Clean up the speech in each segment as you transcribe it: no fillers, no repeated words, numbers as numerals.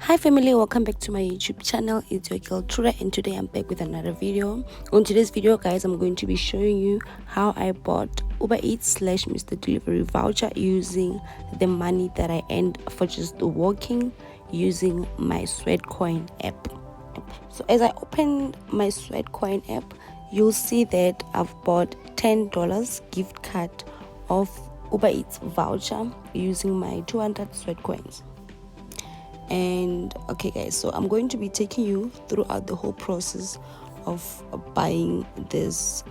Hi family, welcome back to my YouTube channel. It's your girl Trura, and today I'm back with another video. On today's video guys, I'm going to be showing you how I bought Uber Eats / Mr. Delivery voucher using the money that I earned for just walking using my Sweatcoin app. So as I open my Sweatcoin app, you'll see that I've bought $10 gift card of Uber Eats voucher using my 200 Sweatcoins. And okay guys, so I'm going to be taking you throughout the whole process of buying these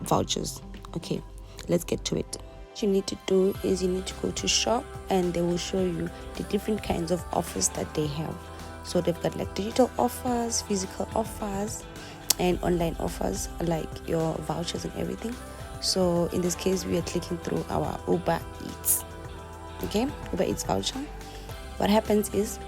vouchers. Okay, let's get to it. What you need to do is you need to go to shop, and they will show you the different kinds of offers that they have. So they've got like digital offers, physical offers, and online offers like your vouchers and everything. So in this case, we are clicking through our Uber Eats. Okay, Uber Eats voucher. What happens is,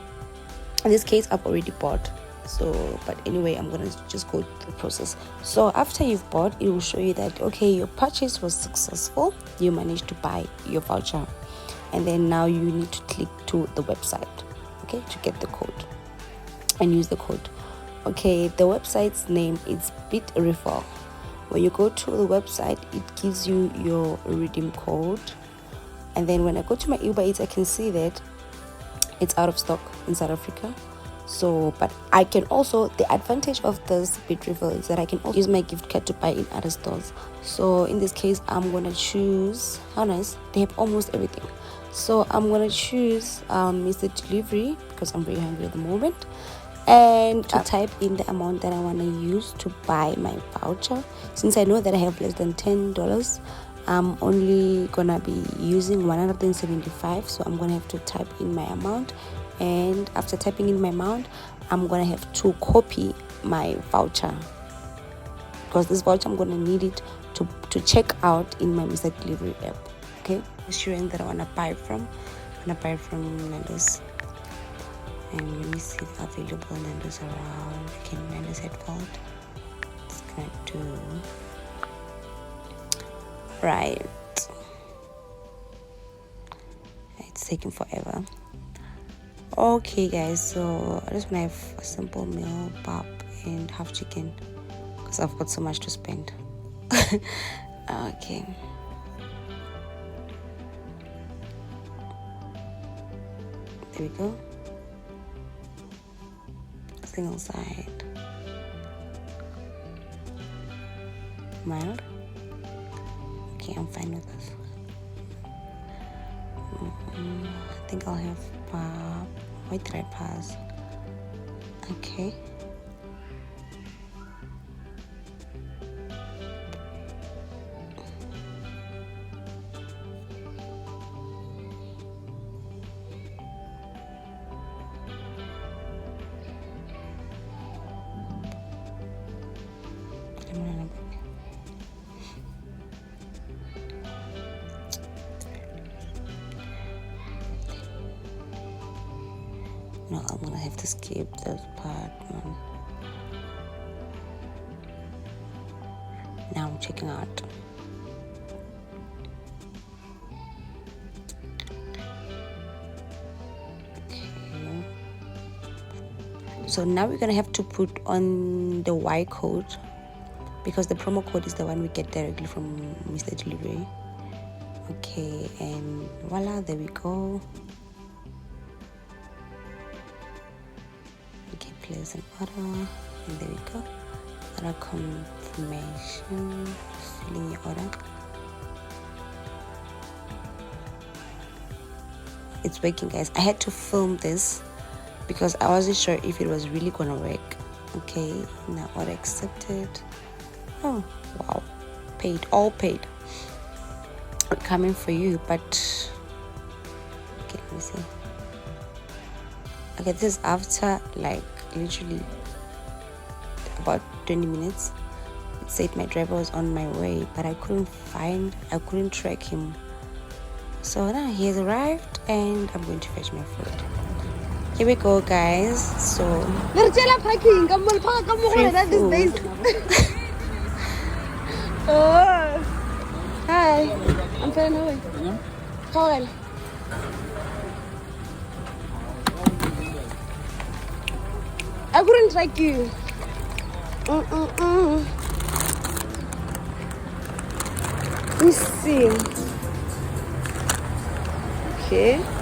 in this case I've already bought, so but anyway I'm gonna just go through the process. So after you've bought, it will show you that okay, your purchase was successful, you managed to buy your voucher, and then now you need to click to the website, okay, to get the code and use the code. Okay, the website's name is Bitrefill. When you go to the website, it gives you your redeem code, and then when I go to my Uber Eats, I can see that it's out of stock in South Africa. So but I can also, the advantage of this Bitrefill is that I can also use my gift card to buy in other stores. So in this case I'm gonna choose, how nice, they have almost everything. So I'm gonna choose Mr. Delivery because I'm very hungry at the moment, and to type in the amount that I want to use to buy my voucher. Since I know that I have less than $10, I'm only gonna be using 175, so I'm gonna have to type in my amount, and after typing in my amount, I'm gonna have to copy my voucher, because this voucher I'm gonna need it to check out in my Mr. Delivery app. Okay, restaurant that I wanna buy from, Nando's, and let me see if available Nando's around. Okay, Nando's at fault. It's gonna do. Right, it's taking forever. Okay guys, so I just want to have a simple meal, pap and half chicken because I've got so much to spend. Okay, there we go. Single side, mild. I'm fine with this. I think I'll have white did I pass? Okay. No, I'm gonna have to skip this part, man. Now I'm checking out. Okay. So now we're gonna have to put on the Y code, because the promo code is the one we get directly from Mr. Delivery. Okay, and voila, there we go. Place an order, and there we go. Order confirmation, filling your order. It's working guys. I had to film this because I wasn't sure if it was really gonna work. Okay, now order accepted. Oh wow, paid, all paid. Coming for you, but okay, let me see. Okay, this is after like literally about 20 minutes. It said my driver was on my way, but I couldn't track him. So now he has arrived, and I'm going to fetch my food. Here we go guys. So free food. Oh, hi, I'm fine. How are you? I couldn't track you. Let me see. Okay.